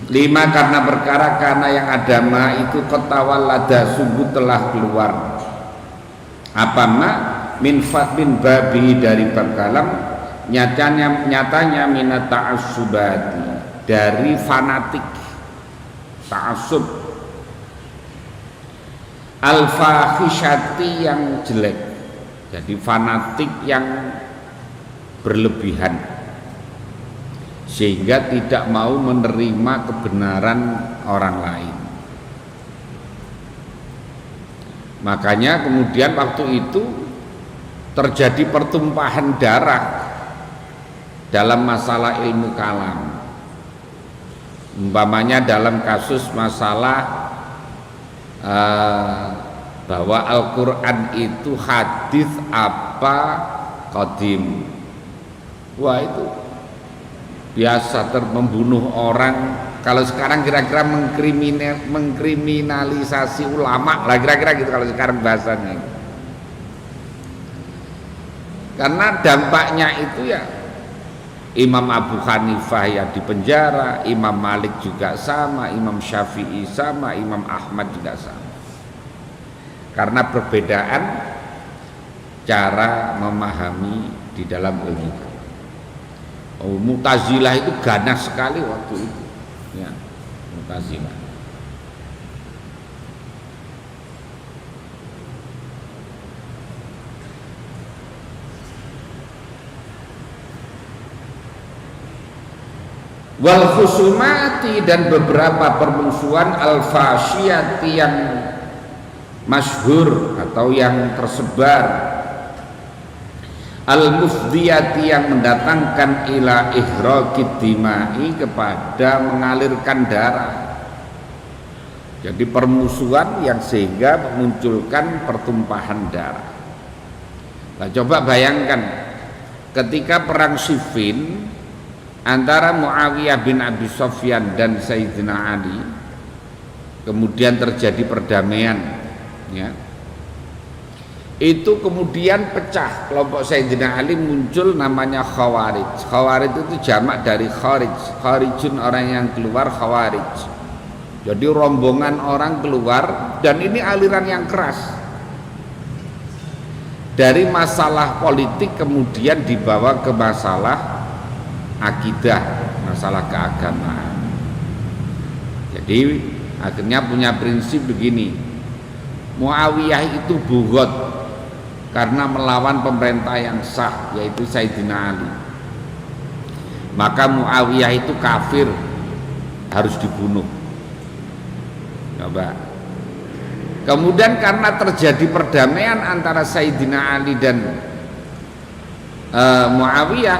Lima, karena perkara karena yang ada ma itu kotawalada sungguh telah keluar apa ma min babi dari bab kalam, nyatanya minat ta'assubati dari fanatik ta'assub, al-fahisyati yang jelek, jadi fanatik yang berlebihan sehingga tidak mau menerima kebenaran orang lain. Makanya kemudian waktu itu terjadi pertumpahan darah dalam masalah ilmu kalam, umpamanya dalam kasus masalah bahwa Al-Quran itu hadis apa qadim. Wah, itu biasa membunuh orang. Kalau sekarang kira-kira mengkriminalisasi ulama lah, kira-kira gitu kalau sekarang bahasanya. Karena dampaknya itu ya Imam Abu Hanifah ya di penjara, Imam Malik juga sama, Imam Syafi'i sama, Imam Ahmad juga sama. Karena perbedaan cara memahami di dalam ilmu. Mu'tazilah itu ganas sekali waktu itu, ya, Mu'tazilah. Wal khusumati, dan beberapa permusuhan al-fasyati yang masyhur atau yang tersebar, al-mufdiyati yang mendatangkan ila ihraqid dimai, kepada mengalirkan darah. Jadi permusuhan yang sehingga memunculkan pertumpahan darah. Nah, coba bayangkan ketika perang Siffin antara Muawiyah bin Abi Sufyan dan Sayyidina Ali, kemudian terjadi perdamaian, ya. Itu kemudian pecah kelompok Sayyidina Ali, muncul namanya Khawarij. Khawarij itu jamak dari kharij, kharijun orang yang keluar, khawarij. Jadi rombongan orang keluar, dan ini aliran yang keras. Dari masalah politik kemudian dibawa ke masalah akidah, masalah keagamaan. Jadi akhirnya punya prinsip begini, Muawiyah itu bughod karena melawan pemerintah yang sah, yaitu Sayyidina Ali. Maka Muawiyah itu kafir, harus dibunuh. Coba. Kemudian karena terjadi perdamaian antara Sayyidina Ali dan Muawiyah,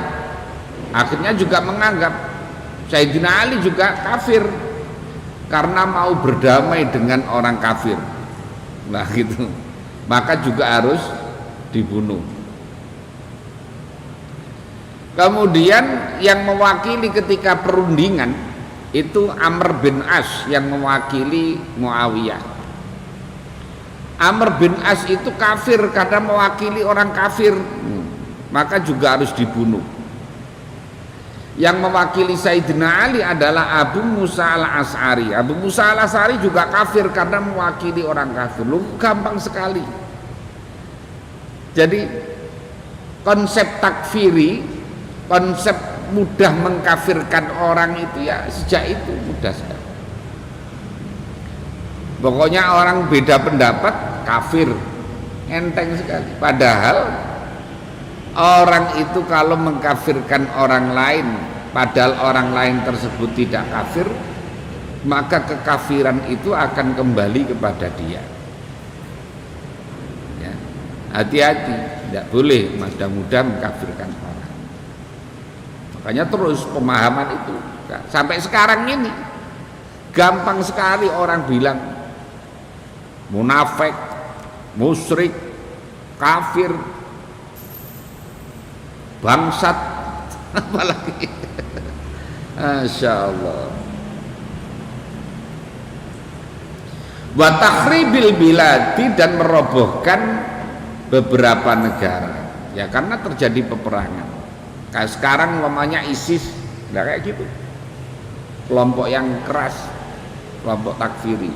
akhirnya juga menganggap Sayyidina Ali juga kafir karena mau berdamai dengan orang kafir. Nah gitu, maka juga harus dibunuh. Kemudian yang mewakili ketika perundingan itu Amr bin As yang mewakili Muawiyah. Amr bin As itu kafir karena mewakili orang kafir, maka juga harus dibunuh. Yang mewakili Sayyidina Ali adalah Abu Musa al-Asy'ari. Abu Musa al-Asy'ari juga kafir karena mewakili orang kafir. Lu gampang sekali. Jadi konsep takfiri, konsep mudah mengkafirkan orang itu ya sejak itu mudah sekali. Pokoknya orang beda pendapat kafir, enteng sekali. Padahal orang itu kalau mengkafirkan orang lain, padahal orang lain tersebut tidak kafir, maka kekafiran itu akan kembali kepada dia. Ya, hati-hati, tidak boleh mudah-mudah mengkafirkan orang. Makanya terus pemahaman itu sampai sekarang ini gampang sekali orang bilang munafik, musyrik, kafir, bangsat, apalagi. Masya Allah. Wa takhribil biladi, dan merobohkan beberapa negara, ya karena terjadi peperangan. Kayak sekarang namanya ISIS, nah kayak gitu. kelompok yang keras, kelompok takfiri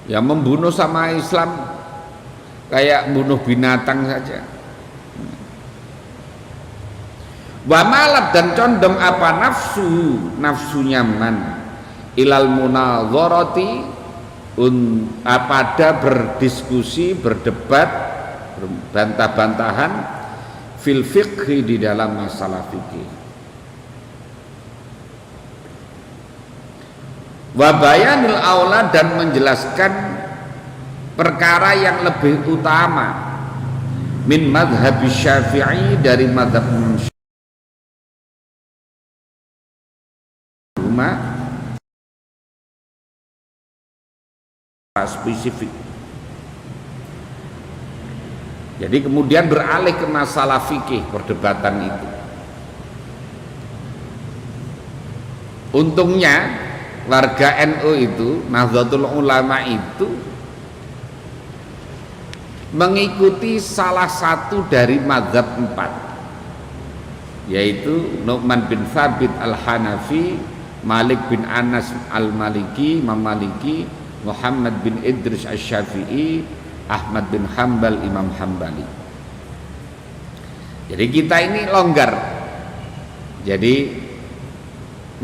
yang membunuh sama Islam kayak bunuh binatang saja. Wa malat, dan condong apa nafsunya man ilal munadharati pada berdiskusi, berdebat, bantah-bantahan fil fiqhi, di dalam masalah fikih. Wa bayanil aula, dan menjelaskan perkara yang lebih utama min madhab Syafi'i, dari madhab spesifik. Jadi kemudian beralih ke masalah fikih, perdebatan itu. Untungnya warga NU itu, Nahdlatul Ulama itu mengikuti salah satu dari mazhab 4, yaitu Nu'man bin Thabit Al-Hanafi, Malik bin Anas Al-Maliki, Imam Maliki, Muhammad bin Idris Asy-Syafi'i, Ahmad bin Hambal, Imam Hambali. Jadi kita ini longgar. Jadi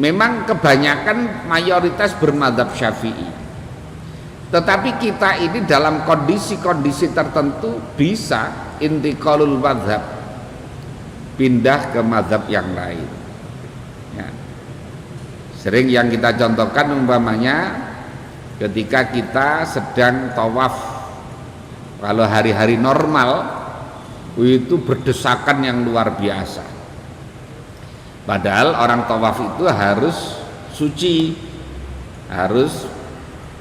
memang kebanyakan mayoritas bermadzhab Syafi'i. Tetapi kita ini dalam kondisi-kondisi tertentu bisa intiqalul madzhab, pindah ke madzhab yang lain. Ya. Sering yang kita contohkan umpamanya ketika kita sedang tawaf, kalau hari-hari normal itu berdesakan yang luar biasa, padahal orang tawaf itu harus suci, harus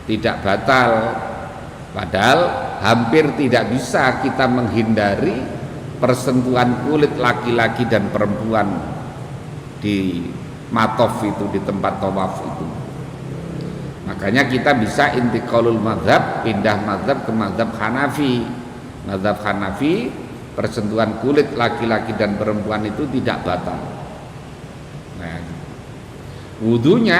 tidak batal, padahal hampir tidak bisa kita menghindari persentuhan kulit laki-laki dan perempuan di matof itu, di tempat tawaf itu. Makanya kita bisa intiqalul mazhab, pindah mazhab ke mazhab Hanafi. Mazhab Hanafi, persentuhan kulit laki-laki dan perempuan itu tidak batal. Nah, wudunya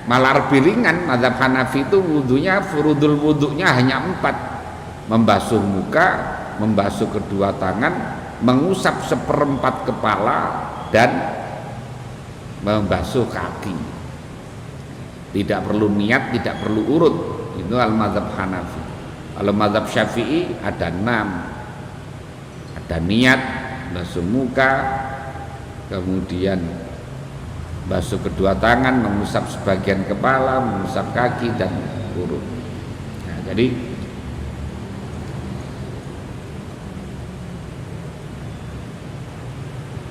malah lebih ringan. Mazhab Hanafi itu wudunya, furudul wudunya hanya 4: membasuh muka, membasuh kedua tangan, mengusap seperempat kepala, dan membasuh kaki. Tidak perlu niat, tidak perlu urut. Itu al-mazhab Hanafi. Kalau mazhab Syafi'i ada 6. Ada niat, basuh muka, kemudian basuh kedua tangan, mengusap sebagian kepala, mengusap kaki, dan urut. Nah, jadi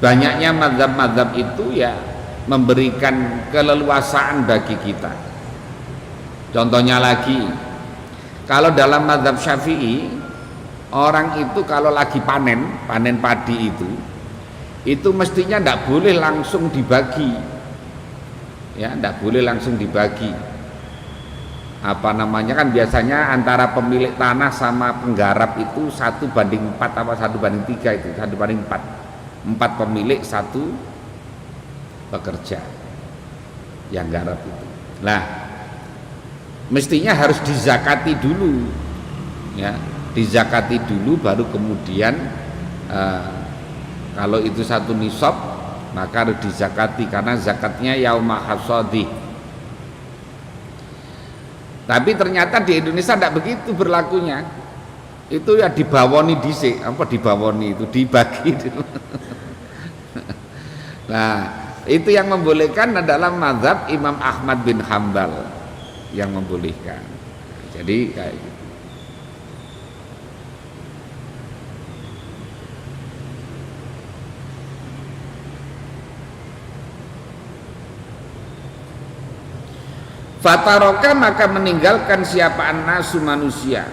banyaknya mazhab-mazhab itu ya memberikan keleluasaan bagi kita. Contohnya lagi, kalau dalam mazhab Syafi'i, orang itu kalau lagi panen padi itu mestinya tidak boleh langsung dibagi, ya, tidak boleh langsung dibagi. Apa namanya, kan biasanya antara pemilik tanah sama penggarap itu 1:4 apa 1:3 itu, 1:4. 4 pemilik, 1 pekerja yang garap itu. Nah, mestinya harus dizakati dulu, ya, dizakati dulu, baru kemudian kalau itu 1 nisab maka harus dizakati, karena zakatnya yauma hasadi. Tapi ternyata di Indonesia tidak begitu berlakunya. Itu ya dibawoni dhisik, apa dibawoni itu dibagi dulu. Nah, itu yang membolehkan adalah mazhab Imam Ahmad bin Hambal yang membolehkan. Jadi kayak gitu. Fataroka, maka meninggalkan siapa an-nasu, manusia,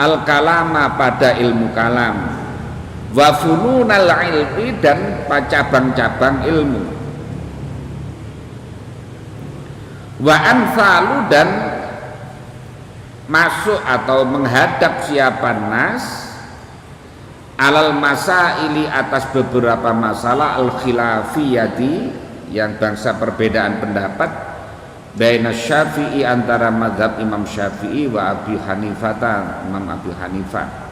al-kalama, pada ilmu kalam, wa fununal ilmi, dan cabang-cabang ilmu, wa anfalu, dan masuk atau menghadap siapa nas alal masaili atas beberapa masalah al khilafiyati yang bangsa perbedaan pendapat baina Syafi'i antara mazhab Imam Syafi'i wa Abi Hanifah Imam Abi Hanifah.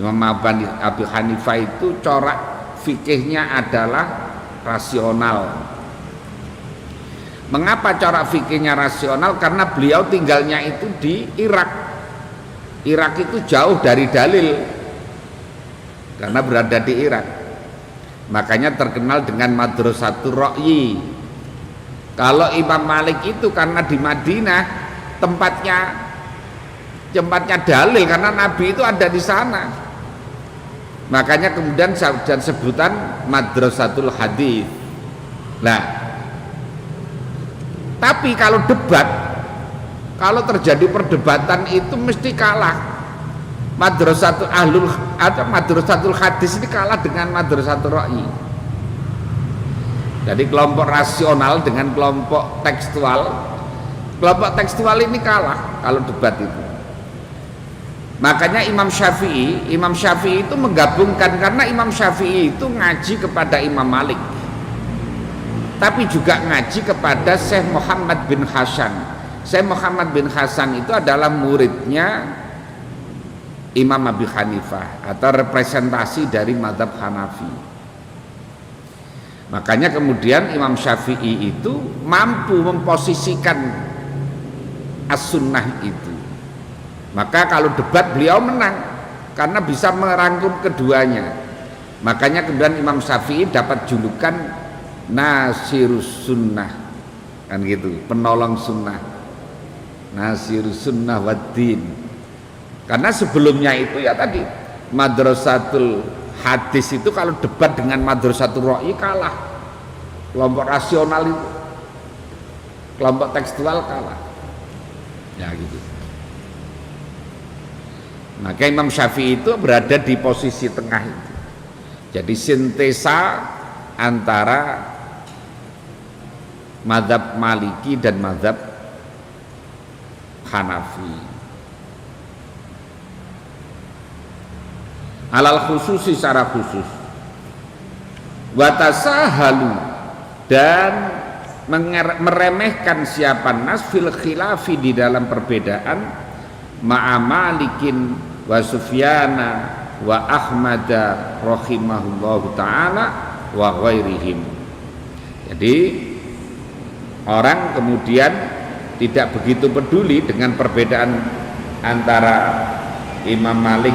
Imam Abi Hanifah itu corak fikihnya adalah rasional. Mengapa corak fikihnya rasional? Karena beliau tinggalnya itu di Irak. Irak itu jauh dari dalil karena berada di Irak. Makanya terkenal dengan Madrasatul Ra'yi. Kalau Imam Malik itu karena di Madinah tempatnya dalil karena Nabi itu ada di sana. Makanya kemudian dan sebutan Madrasatul Hadis. Nah, tapi kalau debat, kalau terjadi perdebatan itu mesti kalah. Madrasatul Hadis ini kalah dengan Madrasatul Ra'yi. Jadi kelompok rasional dengan kelompok tekstual ini kalah kalau debat itu. Makanya Imam Syafi'i itu menggabungkan, karena Imam Syafi'i itu ngaji kepada Imam Malik, tapi juga ngaji kepada Syekh Muhammad bin Hasan. Syekh Muhammad bin Hasan itu adalah muridnya Imam Abi Hanifah atau representasi dari mazhab Hanafi. Makanya kemudian Imam Syafi'i itu mampu memposisikan as-sunnah itu. Maka kalau debat beliau menang karena bisa merangkum keduanya. Makanya kemudian Imam Syafi'i dapat julukan Nasirus Sunnah, kan gitu, penolong sunnah, Nasirus Sunnah waddin. Karena sebelumnya itu ya tadi Madrasatul Hadis itu kalau debat dengan Madrasatul Ra'yi kalah. Kelompok rasional itu, kelompok tekstual kalah. Ya gitu. Maka Imam Syafi'i itu berada di posisi tengah itu. Jadi sintesa antara mazhab Maliki dan mazhab Hanafi. Alal khususi secara khusus. Watasahalu, dan meremehkan siapa nas fil khilafi di dalam perbedaan ma'a Malikin wa Sufyana wa Ahmada rahimahullahu ta'ala wa ghairihim. Jadi orang kemudian tidak begitu peduli dengan perbedaan antara Imam Malik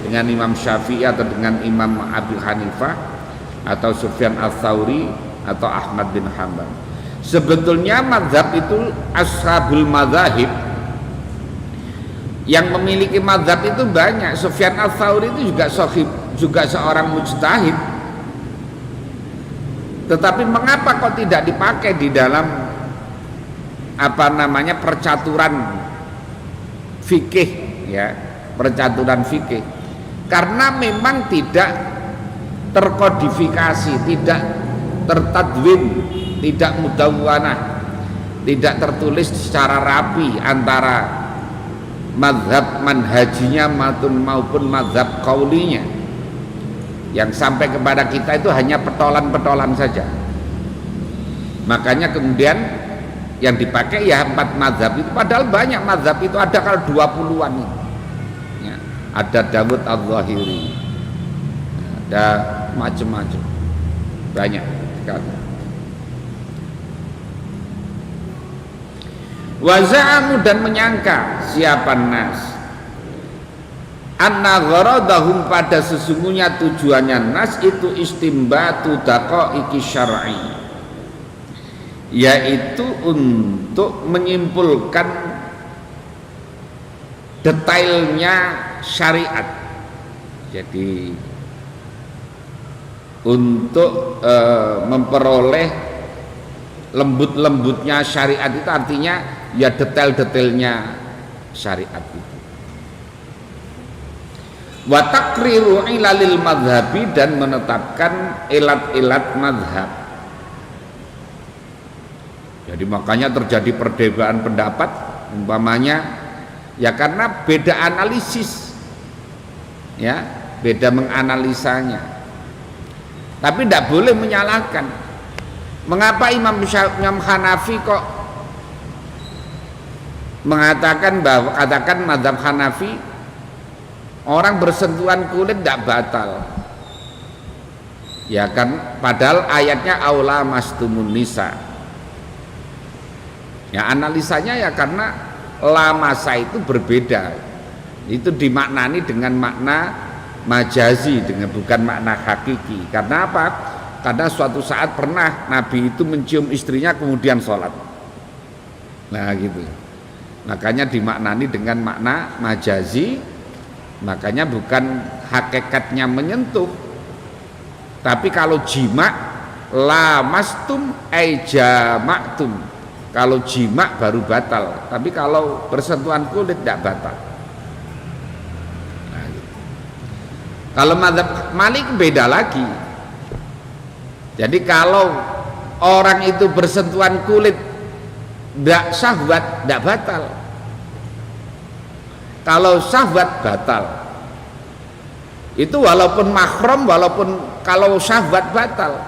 dengan Imam Syafi'i atau dengan Imam Abu Hanifah atau Sufyan Ats-Tsauri atau Ahmad bin Hanbal. Sebetulnya mazhab itu ashabul mazahib yang memiliki mazhab itu banyak. Sufyan Ats-Tsauri itu juga seorang mujtahid. Tetapi mengapa kok tidak dipakai di dalam percaturan fikih, ya, percaturan fikih? Karena memang tidak terkodifikasi, tidak tertadwin, tidak mudawwanah, tidak tertulis secara rapi antara mazhab manhajinya maupun mazhab qaulinya. Yang sampai kepada kita itu hanya petolan-petolan saja. Makanya kemudian yang dipakai ya 4 mazhab itu, padahal banyak mazhab itu, ada kalau 20-an itu. Ya, ada Dawud Al-Zahiri, ada macam-macam, banyak sekali. Waza'amu, dan menyangka siapa nas anna gharadahum, pada sesungguhnya tujuannya nas itu istimbatu daqaiqi syar'i, yaitu untuk menyimpulkan detailnya syariat. Jadi untuk memperoleh lembut-lembutnya syariat itu, artinya ya detail-detailnya syariat itu. Wa taqriru ilalil madhabi, dan menetapkan ilat-ilat madhab. Jadi makanya terjadi perbedaan pendapat umpamanya ya karena beda analisis. ya, beda menganalisanya. Tapi tidak boleh menyalahkan. Mengapa Imam Hanafi kok mengatakan bahwa katakan mazhab Hanafi orang bersentuhan kulit tidak batal? Ya kan, padahal ayatnya aula mastumun nisa. Ya analisanya ya karena lamasa itu berbeda. Itu dimaknani dengan makna majazi, dengan bukan makna hakiki. Karena apa? Karena suatu saat pernah Nabi itu mencium istrinya kemudian sholat. Nah gitu. Makanya dimaknani dengan makna majazi. Makanya bukan hakikatnya menyentuh. Tapi kalau jima lamastum ay jama'tum. Kalau jima baru batal. Tapi kalau bersentuhan kulit tidak batal. Nah, gitu. Kalau mazhab Malik beda lagi. Jadi kalau orang itu bersentuhan kulit tidak syahwat, tidak batal. Kalau syahwat batal. Itu walaupun mahram, walaupun kalau syahwat batal.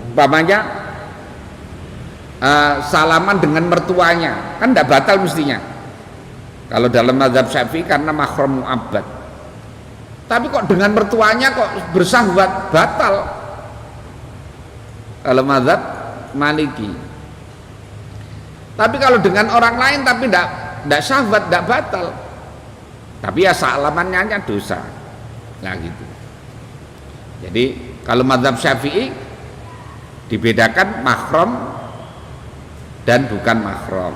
Umpamanya salaman dengan mertuanya, kan tidak batal mestinya. Kalau dalam mazhab Syafi'i karena mahram mu'abbad. Tapi kok dengan mertuanya kok bersahwat, batal. Kalau mazhab Maliki. Tapi kalau dengan orang lain tapi tidak syahwat, tidak batal. Tapi ya salamannya dosa. Nah gitu. Jadi kalau mazhab Syafi'i dibedakan mahram dan bukan mahram.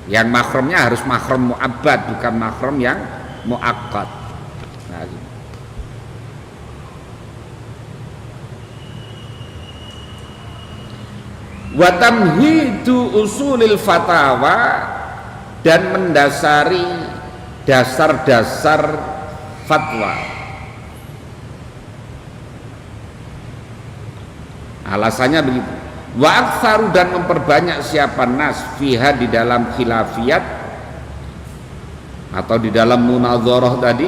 Yang mahramnya harus mahram mu'abbad, bukan mahram yang mu'aqqad. Nah gitu. Wa tamhidu usulil fatawa, dan mendasari dasar-dasar fatwa. Alasannya begitu. Wa aktsaru, dan memperbanyak siapa nas fiha, di dalam khilafiyat atau di dalam munadharah tadi,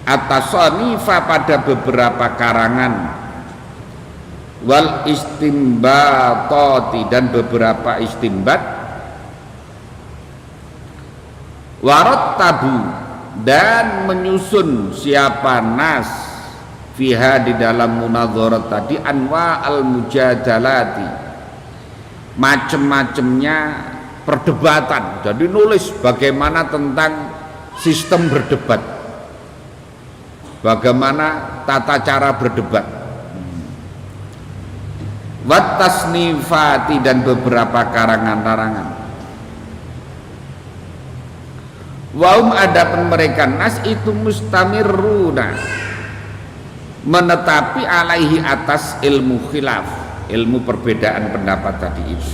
atasanifa, pada beberapa karangan, wal istimbatati, dan beberapa istimbat, warot tabu, dan menyusun siapa nas fiha, di dalam munadharat tadi, anwa al mujadalati, macam-macamnya perdebatan. Jadi nulis bagaimana tentang sistem berdebat, bagaimana tata cara berdebat, wat tasnifati, dan beberapa karangan-karangan. Waum, adapun mereka nas itu mustamiruna, menetapi alaihi, atas ilmu khilaf, ilmu perbedaan pendapat tadi itu,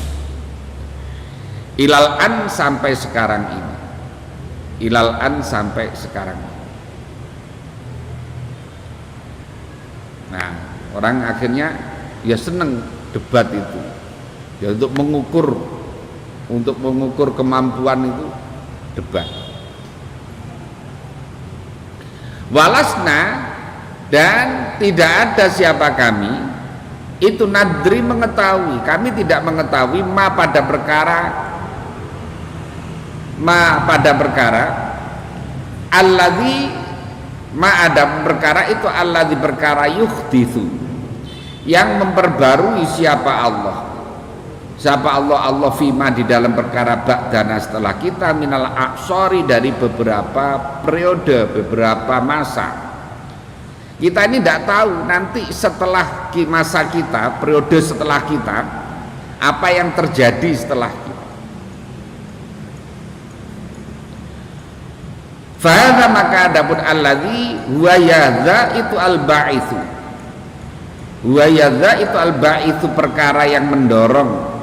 ilal an, sampai sekarang ini. Ilal an, sampai sekarang ini. Nah, orang akhirnya ya seneng debat itu, ya untuk mengukur kemampuan itu debat. Walasna, dan tidak ada siapa kami itu nadri, mengetahui, kami tidak mengetahui ma pada perkara alladzi, ma ada perkara itu, alladzi perkara yuhditsu, yang memperbarui siapa Allah. Siapa Allah? Allah fima, di dalam perkara ba'dana, setelah kita, minal aqsari, dari beberapa periode, beberapa masa. Kita ini tidak tahu nanti setelah masa kita, periode setelah kita, apa yang terjadi setelah kita. Fahadha, maka adapun alladzi huwa yadza itu al-ba'itsu. Huwa yadza itu al-ba'itsu, perkara yang mendorong,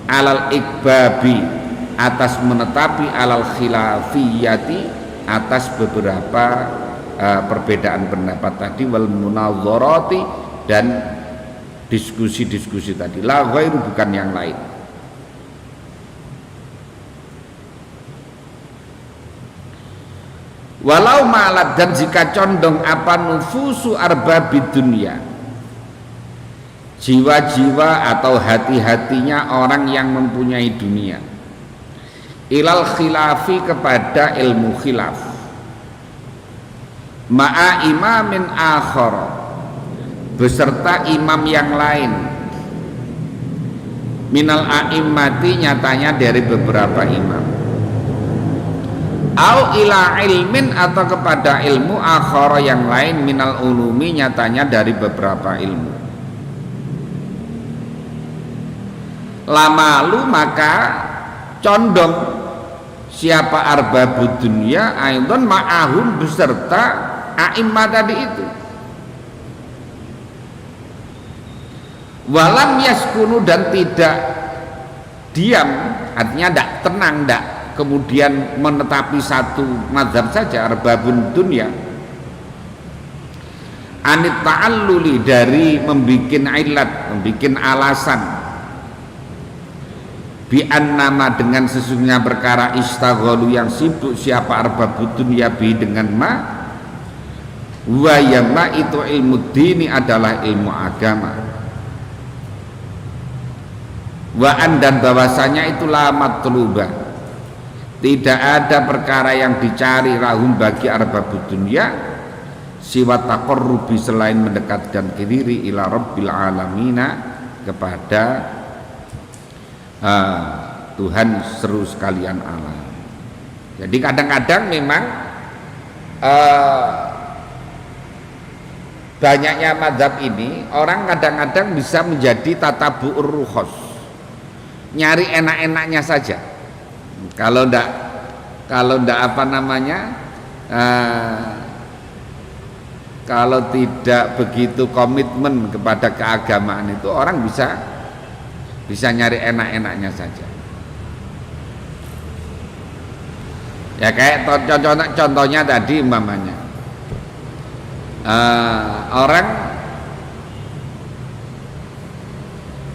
alal ikbabi, atas menetapi, alal khilafiyati, atas beberapa perbedaan pendapat tadi, wal munadharati, dan diskusi-diskusi tadi, la ghairu, bukan yang lain. Walau malat, dan jika condong apa nufusu arbabid dunya, jiwa-jiwa atau hati-hatinya orang yang mempunyai dunia, ilal khilafi kepada ilmu khilaf, ma'a imamin akhar beserta imam yang lain, minal a'immati nyatanya dari beberapa imam, au ila ilmin atau kepada ilmu akhara yang lain, minal ulumi nyatanya dari beberapa ilmu. Lamalu maka condong siapa arbabud dunya aidon ma'ahum beserta a'immah tadi itu. Walam yaskunu dan tidak diam, artinya tidak tenang, tidak kemudian menetapi satu mazhab saja, arbabun dunya, anit ta'alluli dari membikin ilat, membikin alasan, bi'an nama dengan sesungguhnya perkara istaghalu yang sibuk siapa arbabud dunya bi dengan ma, wa yama itu ilmu dini adalah ilmu agama, wa'an dan bahwasanya itulah matlubah, tidak ada perkara yang dicari lahum bagi arbabud dunya siwa taqarrubi selain mendekatkan diri ila rabbil alamina kepada Tuhan seru sekalian alam. Jadi kadang-kadang memang banyaknya mazhab ini orang kadang-kadang bisa menjadi tatabu'ur rukhos, nyari enak-enaknya saja. Kalau ndak apa namanya, kalau tidak begitu komitmen kepada keagamaan itu orang bisa nyari enak-enaknya saja. Ya kayak contohnya tadi umpamanya orang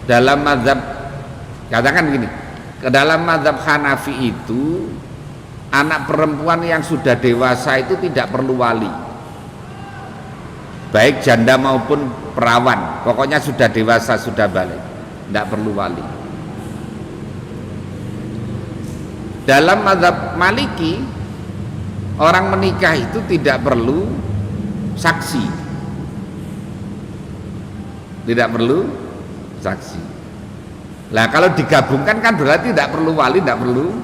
dalam mazhab, katakan gini, ke dalam mazhab Hanafi itu anak perempuan yang sudah dewasa itu tidak perlu wali, baik janda maupun perawan, pokoknya sudah dewasa, sudah balik, tidak perlu wali. Dalam mazhab Maliki orang menikah itu tidak perlu saksi, tidak perlu saksi. Lah kalau digabungkan kan berarti tidak perlu wali, tidak perlu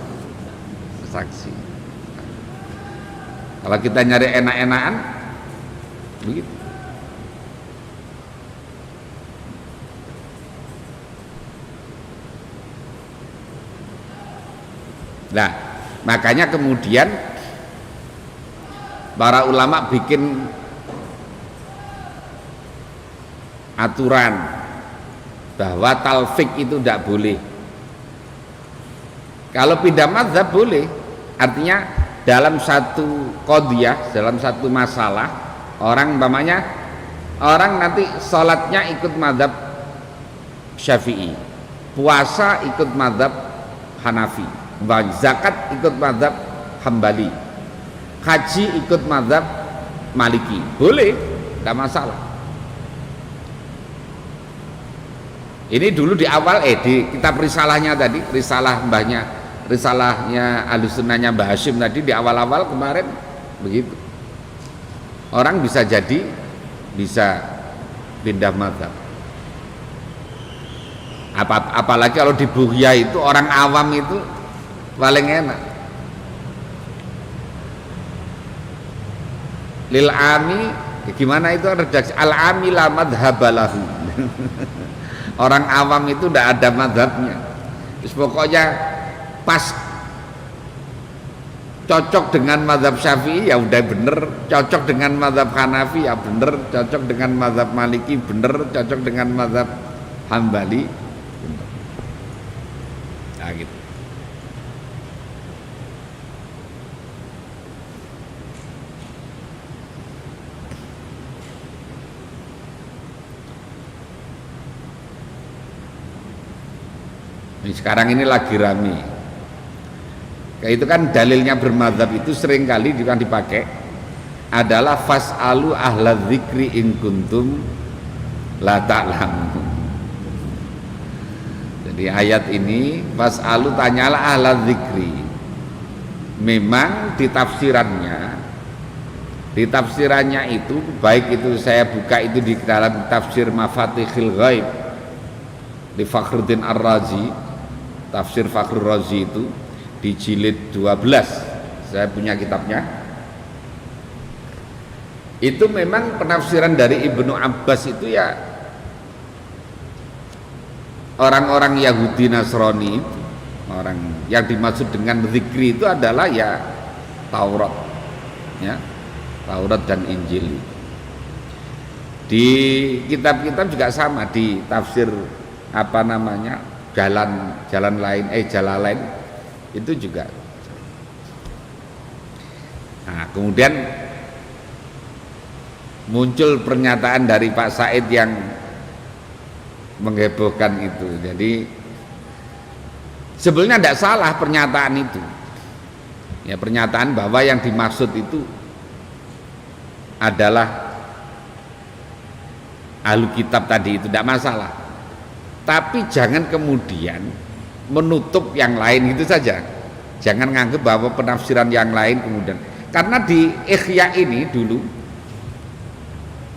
saksi. Kalau kita nyari enak-enakan begitu. Nah, makanya kemudian para ulama bikin aturan bahwa talfik itu tidak boleh. Kalau pindah mazhab boleh, artinya dalam satu qadhiyah, dalam satu masalah, orang umpamanya orang nanti sholatnya ikut mazhab Syafi'i, puasa ikut mazhab Hanafi, zakat ikut mazhab Hambali, haji ikut mazhab Maliki, boleh, tidak masalah. Ini dulu di awal di kitab risalahnya tadi, risalahnya Ahlussunnahnya Mbah Hasyim tadi di awal-awal kemarin begitu. Orang bisa pindah mazhab. Apalagi kalau di Bughya itu orang awam itu paling enak. Lil ami gimana itu redaksi al-ami la madhabalahu. Orang awam itu tidak ada mazhabnya. Terus pokoknya pas cocok dengan mazhab Syafi'i ya udah bener, cocok dengan mazhab Hanafi ya bener, cocok dengan mazhab Maliki bener, cocok dengan mazhab Hambali bener. Nah gitu. Sekarang ini lagi rame itu kan dalilnya bermadzhab itu seringkali juga dipakai adalah fas'alu ahla dzikri in kuntum la ta'lamun. Jadi ayat ini fas'alu, tanyalah ahla dzikri. Memang di tafsirannya itu baik itu saya buka itu di dalam tafsir Mafatihil Ghaib di Fakhruddin Ar-Razi, tafsir Fakhrur Razi itu di jilid 12, saya punya kitabnya. Itu memang penafsiran dari Ibnu Abbas itu ya orang-orang Yahudi Nasrani itu, orang yang dimaksud dengan zikri itu adalah ya Taurat, ya Taurat dan Injil. Di kitab-kitab juga sama, di tafsir apa namanya jalan lain Jalalain itu juga. Nah, kemudian muncul pernyataan dari Pak Said yang menghebohkan itu. Jadi sebenarnya tidak salah pernyataan itu, ya pernyataan bahwa yang dimaksud itu adalah ahlu kitab tadi itu tidak masalah, tapi jangan kemudian menutup yang lain itu saja. Jangan nganggap bahwa penafsiran yang lain kemudian, karena di Ikhya ini dulu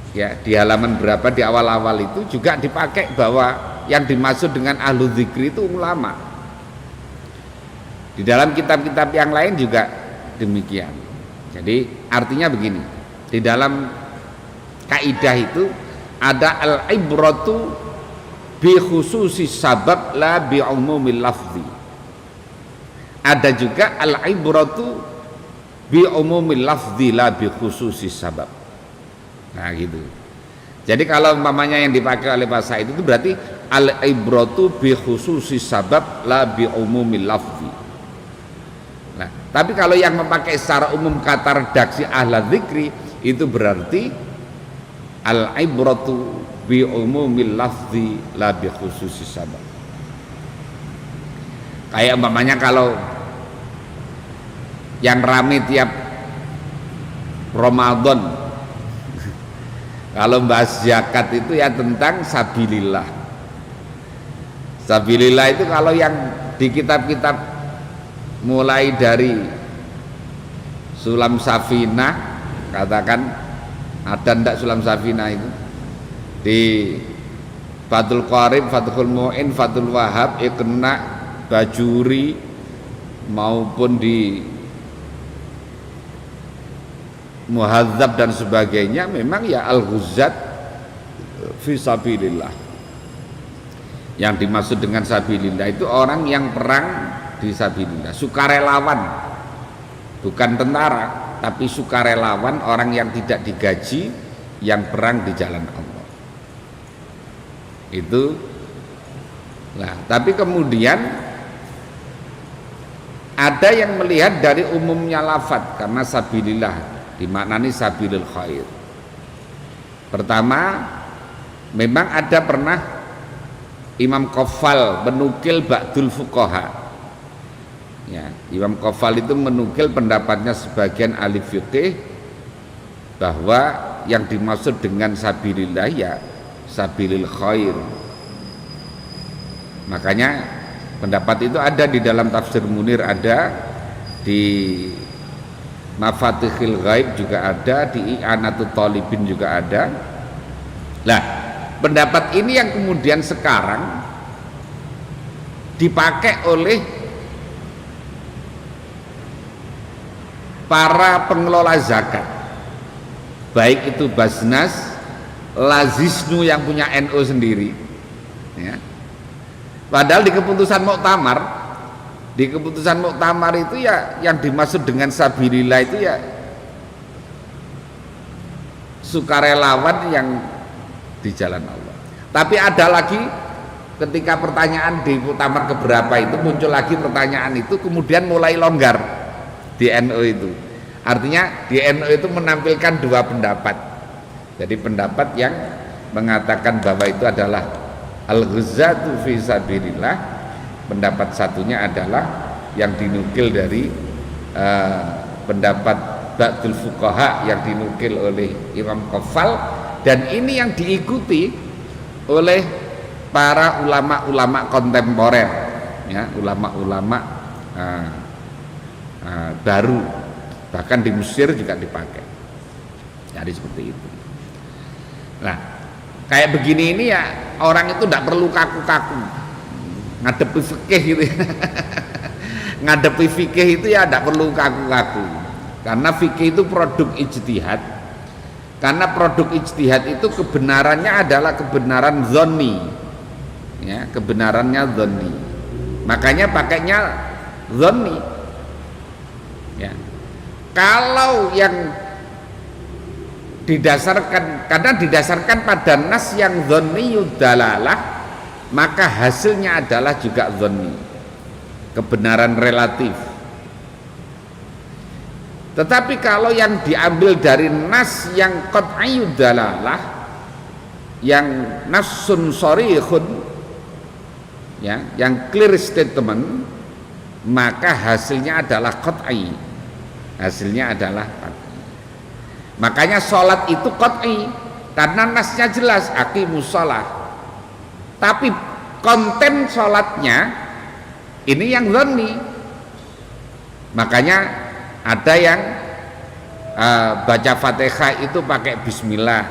ya di halaman berapa di awal-awal itu juga dipakai bahwa yang dimaksud dengan ahlu dzikri itu ulama. Di dalam kitab-kitab yang lain juga demikian. Jadi artinya begini, di dalam kaidah itu ada al-ibratu bi khususi sabab la bi umumil lafzi. Ada juga al-ibratu bi umumil lafzi la bi khususi sabab. Nah gitu. Jadi kalau umpamanya yang dipakai oleh Pak Said itu berarti al-ibratu bi khususi sabab la bi umumil lafzi. Nah, tapi kalau yang memakai secara umum kata redaksi ahla dzikri itu berarti al-ibratu bi umumil lafzi la bi khususi sabab. Kayak umpamanya kalau yang rame tiap Ramadan kalau bahas zakat itu ya tentang sabilillah. Sabilillah itu kalau yang di kitab-kitab mulai dari Sulam Safinah, katakan ada ndak Sulam Safinah itu, di Fathul Qarib, Fathul Mu'in, Fathul Wahab, Iqna, Bajuri, maupun di Muhadzab dan sebagainya, memang ya al-ghuzzat fi sabilillah. Yang dimaksud dengan sabilillah itu orang yang perang di sabilillah, sukarelawan, bukan tentara, tapi sukarelawan, orang yang tidak digaji, yang perang di jalan Allah. Itu lah, tapi kemudian ada yang melihat dari umumnya lafadz, karena sabilillah dimaknani sabilil khair. Pertama, memang ada pernah Imam Qaffal menukil ba'dul fuqaha. Ya, Imam Qaffal itu menukil pendapatnya sebagian ahli fiqih bahwa yang dimaksud dengan sabilillah ya sabilil khair. Makanya pendapat itu ada di dalam tafsir Munir, ada di Mafatihil Ghaib juga ada, di I'anatul Talibin juga ada. Nah, pendapat ini yang kemudian sekarang dipakai oleh para pengelola zakat, baik itu Basnas, Lazisnu yang punya NU sendiri, ya. Padahal di keputusan muktamar itu ya yang dimaksud dengan sabilillah itu ya sukarelawan yang di jalan Allah. Tapi ada lagi, ketika pertanyaan di muktamar keberapa itu muncul lagi pertanyaan itu, kemudian mulai longgar di NU itu. Artinya di NU itu menampilkan dua pendapat. Jadi pendapat yang mengatakan bahwa itu adalah al-ghuzzatu fi sabilillah, pendapat satunya adalah yang dinukil dari pendapat Ba'dul Fuqaha yang dinukil oleh Imam Qaffal, dan ini yang diikuti oleh para ulama-ulama kontemporer, ya, ulama-ulama baru, bahkan di Mesir juga dipakai. Jadi seperti itu. Nah, kayak begini ini ya, orang itu tidak perlu kaku-kaku ngadepi fikih gitu. Ngadepi fikih itu ya tidak perlu kaku-kaku, karena fikih itu produk ijtihad. Karena produk ijtihad itu kebenarannya adalah kebenaran dzanni, ya, kebenarannya dzanni. Makanya pakainya dzanni, ya. Kalau yang didasarkan, karena didasarkan pada nas yang dzanniyud dalalah, maka hasilnya adalah juga dzanni, kebenaran relatif. Tetapi kalau yang diambil dari nas yang qat'iyud dalalah, yang nassun sharihun, ya, yang clear statement, maka hasilnya adalah qat'i, hasilnya adalah qat'i. Makanya sholat itu qat'i karena nasnya jelas, aqimus shalah. Tapi konten sholatnya ini yang dzanni. Makanya ada yang baca Fatihah itu pakai bismillah,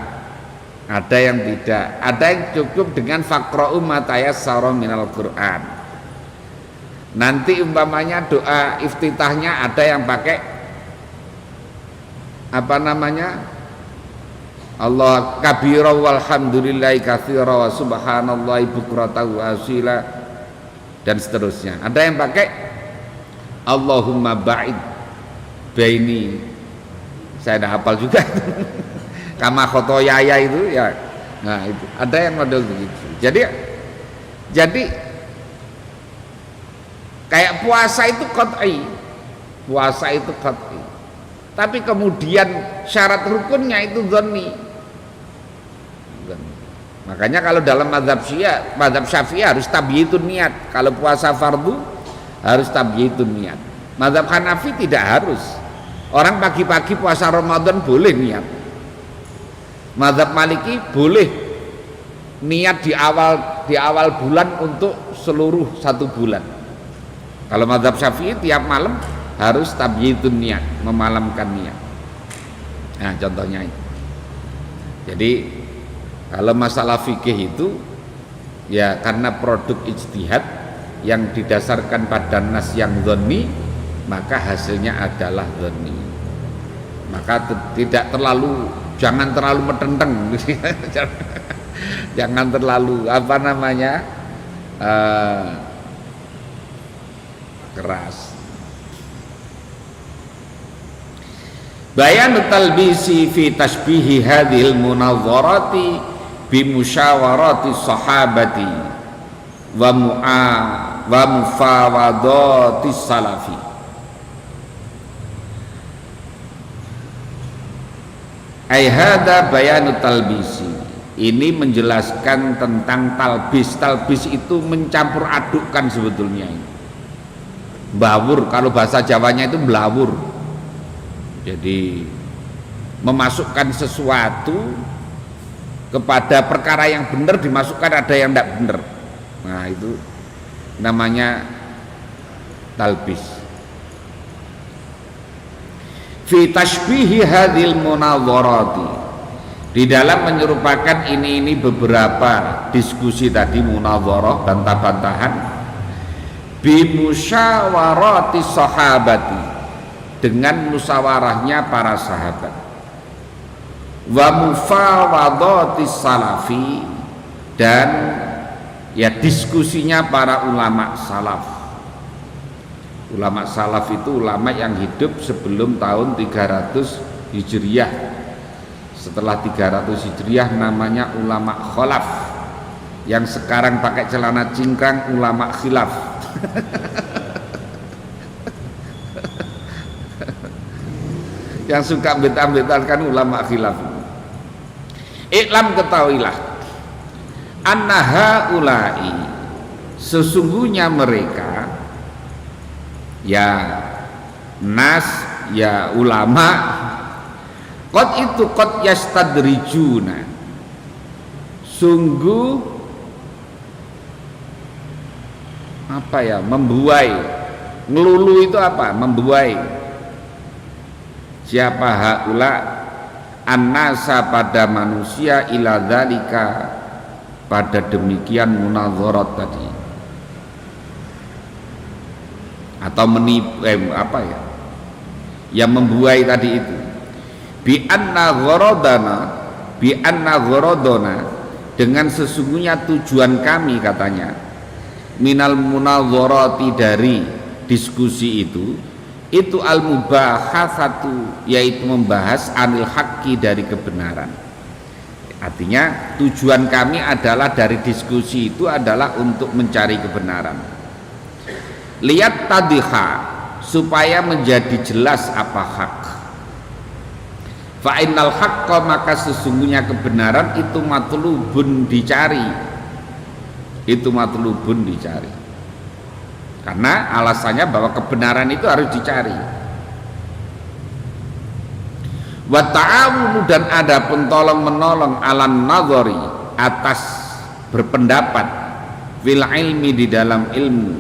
ada yang tidak, ada yang cukup dengan faqra'u ma tayassara minal Qur'an. Nanti umpamanya doa iftitahnya ada yang pakai apa namanya, Allah kabira walhamdulillahi katsira wa subhanallahi bukratan wa asila, dan seterusnya. Ada yang pakai Allahumma ba'id baini, saya dah hafal juga kama khotoyaya itu ya. Nah itu ada yang model begitu. Jadi kayak puasa itu qat'i, puasa itu qat'i, tapi kemudian syarat rukunnya itu dzanni. Makanya kalau dalam mazhab Syafi'i harus tabyitun niat. Kalau puasa fardu harus tabyitun niat. Mazhab Hanafi tidak harus. Orang pagi-pagi puasa Ramadan boleh niat. Mazhab Maliki boleh niat di awal bulan untuk seluruh satu bulan. Kalau mazhab Syafi'i tiap malam harus tabyitun niat, memalamkan niat. Nah contohnya itu. Jadi kalau masalah fikih itu ya karena produk ijtihad yang didasarkan pada nas yang dzanni, maka hasilnya adalah dzanni. Maka tidak terlalu, jangan terlalu metenteng, jangan terlalu apa namanya keras. Bayan talbisi fi tashbihi hadhil munadharati bi musyawarati sahabati wa mufawadati salafi. Ai hada bayanu talbisi, ini menjelaskan tentang talbis. Talbis itu mencampur adukkan sebetulnya. Bawur, kalau bahasa Jawanya itu belawur. Jadi memasukkan sesuatu kepada perkara yang benar, dimasukkan ada yang tidak benar. Nah itu namanya talbis. Fi tashbihi hadhil munadharati, di dalam menyerupakan ini beberapa diskusi tadi, munadharah, bantah-bantahan, bi musyawarati sahabati, dengan musyawarahnya para sahabat, wa mufawadati salafi, dan ya diskusinya para ulama salaf. Ulama salaf itu ulama yang hidup sebelum tahun 300 Hijriah. Setelah 300 Hijriah namanya ulama khalaf. Yang sekarang pakai celana cingkrang ulama khilaf. Yang suka betal-betalkan ulama khilaf. Iklam, ketahuilah, annaha ulai, sesungguhnya mereka, ya nas, ya ulama. Qad itu qad yastadrijuna, sungguh apa ya, membuai. Ngelulu itu apa? Membuai. Siapa haula annasa pada manusia ila dzalika, pada demikian munadzarat tadi, atau menipu apa ya, yang membuai tadi itu. Bi anna gharadana, dengan sesungguhnya tujuan kami katanya, minal munadzarati, dari diskusi itu al mubahatsatu, yaitu membahas anil haqqi, dari kebenaran. Artinya tujuan kami adalah dari diskusi itu adalah untuk mencari kebenaran. Lihat tadiha, supaya menjadi jelas apa hak. Fa innal haqqa, maka sesungguhnya kebenaran itu matlubun, dicari. Itu matlubun, dicari. Karena alasannya bahwa kebenaran itu harus dicari. Wa ta'awunu, dan ada pun tolong menolong, alan nadhari, atas berpendapat, fil ilmi, di dalam ilmu.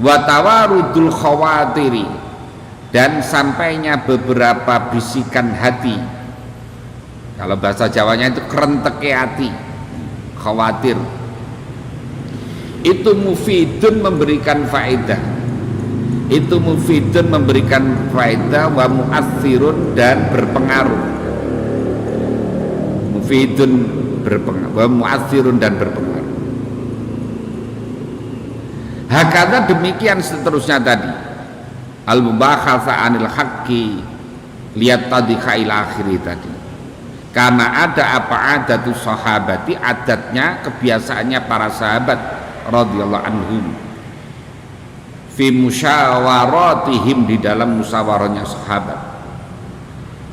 Wa tawarudul khawatiri, dan sampainya beberapa bisikan hati. Kalau bahasa Jawanya itu kerenteke hati, khawatir. Itu mufidun, memberikan faedah. Itu mufidun, memberikan faedah, wa mu'athirun, dan berpengaruh. Mufidun, berpengaruh, wa mu'athirun, dan berpengaruh. Hakadha, demikian seterusnya tadi. Al-mubakhatsa anil haqqi, lihat tadi ila akhiri tadi. Karena ada apa adatu sahabati, adatnya, kebiasaannya para sahabat radhiyallahu anhum, fi musyawaratihim, di dalam musyawarahnya sahabat,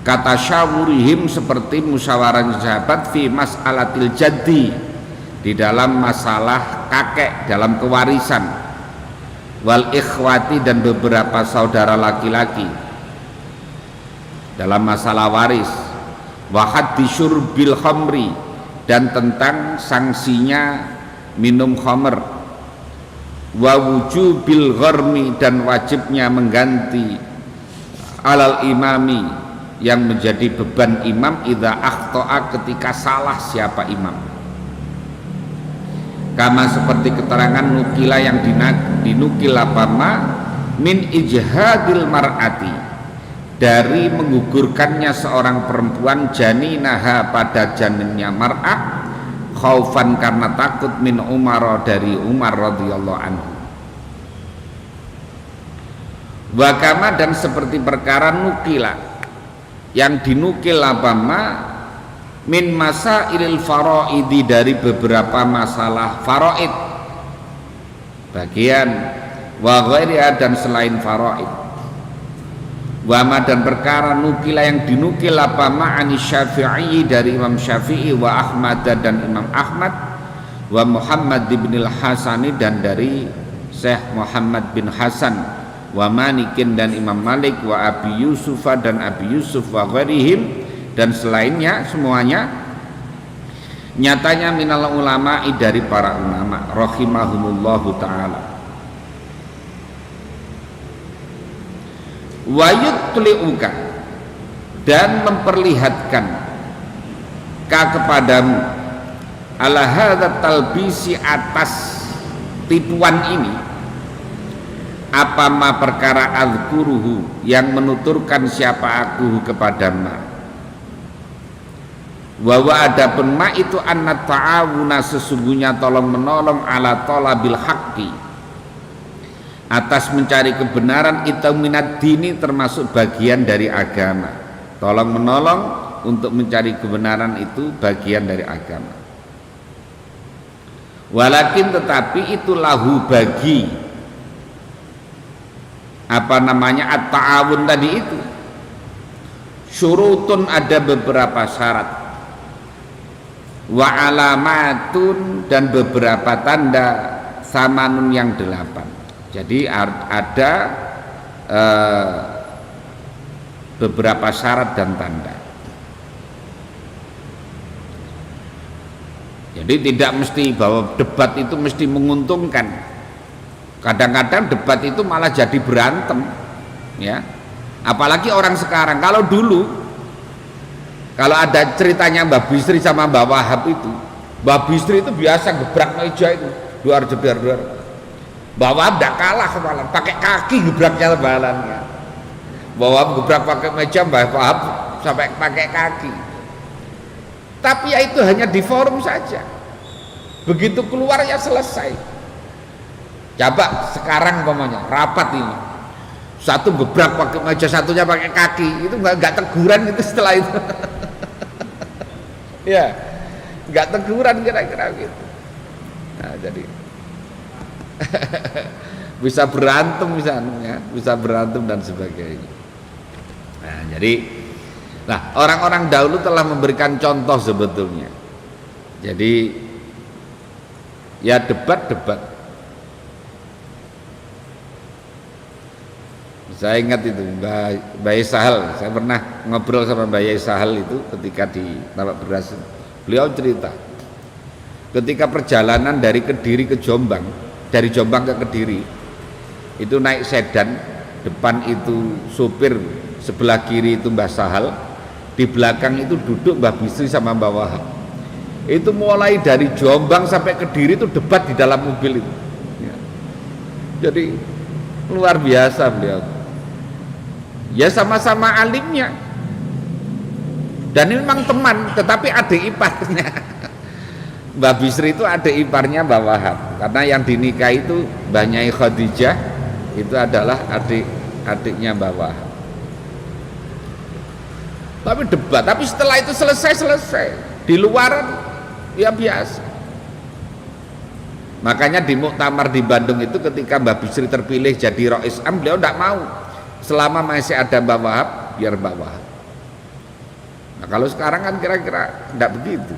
kata syawurihim, seperti musyawarahnya sahabat, fi mas'alatil jaddi, di dalam masalah kakek, dalam kewarisan, wal ikhwati, dan beberapa saudara laki-laki dalam masalah waris, wa haddi syurbil khamri, dan tentang sanksinya minum khamr, wa wujubil gharmi, dan wajibnya mengganti, alal imami, yang menjadi beban imam, idza akhta'a, ketika salah siapa imam. Kama, seperti keterangan nukila, yang dinukil apama, min ijhadil mar'ati, dari menggugurkannya seorang perempuan, janinaha, pada janinnya mar'ah, khaufan, karena takut, min Umar, dari Umar radhiyallahu anhu. Wa kama, dan seperti perkara nukila, yang dinukil apama, min masailil faraidi, dari beberapa masalah faraid, bagian, wa ghairiha, dan selain faraid. Wama, dan perkara nukila, yang dinukil apa, ma'ani Syafi'i, dari Imam Syafi'i, wa Ahmad, dan Imam Ahmad, wa Muhammad bin al-Hasani, dan dari Syekh Muhammad bin Hasan, wa Malikin, dan Imam Malik, wa Abi Yusuf, dan Abi Yusuf, wa ghairihim, dan selainnya semuanya, nyatanya minal ulama'i, dari para ulama rahimahumullahu ta'ala. Wa yutli'uka, dan memperlihatkan kepadamu, ala hadza talbisi, atas tipuan ini, apa ma perkara azkuruhu, yang menuturkan siapa aku kepadamu. Wa adapun ma itu anna ta'awuna, sesungguhnya tolong menolong, ala talabil haqqi, atas mencari kebenaran, itu minad dini, termasuk bagian dari agama. Tolong menolong untuk mencari kebenaran itu bagian dari agama. Walakin, tetapi itu lahu, bagi apa namanya at-ta'awun tadi itu, syurutun, ada beberapa syarat, wa alamatun, dan beberapa tanda, samanun, yang 8. Jadi ada beberapa syarat dan tanda. Jadi tidak mesti bahwa debat itu mesti menguntungkan. Kadang-kadang debat itu malah jadi berantem, ya. Apalagi orang sekarang. Kalau dulu, kalau ada ceritanya Mbak Bisri sama Mbak Wahab itu, Mbak Bisri itu biasa gebrak meja itu, duar jeber duar. Mbak Wahab tidak kalah kemalan, pakai kaki gebraknya lebalannya. Mbak Wahab gebrak pakai meja, Mbak Wahab sampai pakai kaki. Tapi ya itu hanya di forum saja. Begitu keluar ya selesai. Coba sekarang umpamanya rapat ini, satu gebrak pakai meja, satunya pakai kaki, itu nggak teguran itu setelah itu. Ya, nggak teguran kira-kira gitu. Nah, jadi bisa berantem misalnya, bisa berantem dan sebagainya. Nah, jadi, orang-orang dahulu telah memberikan contoh sebetulnya. Jadi, ya debat. Saya ingat itu Mbak Sahal, saya pernah ngobrol sama Mbak Sahal itu ketika di Tabak Beras. Beliau cerita ketika perjalanan dari Kediri ke Jombang, dari Jombang ke Kediri itu naik sedan, depan itu supir, sebelah kiri itu Mbak Sahal, di belakang itu duduk Mbak Bisri sama Mbak Wahab. Itu mulai dari Jombang sampai Kediri itu debat di dalam mobil itu, ya. Jadi luar biasa beliau. Ya sama-sama alimnya, dan ini memang teman, tetapi adik iparnya. Mbak Bisri itu adik iparnya Mbak Wahab, karena yang dinikahi itu Mbak Nyai Khadijah itu adalah adiknya Mbak Wahab. Tapi debat, tapi setelah itu selesai. Di luaran ya biasa. Makanya di muktamar di Bandung itu ketika Mbak Bisri terpilih jadi Rois Am, beliau tidak mau. Selama masih ada Mbak Wahab, biar Mbak Wahab. Nah kalau sekarang kan kira-kira tidak begitu,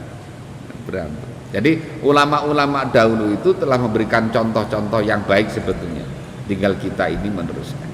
berantem. Jadi ulama-ulama dahulu itu telah memberikan contoh-contoh yang baik sebetulnya. Tinggal kita ini meneruskan.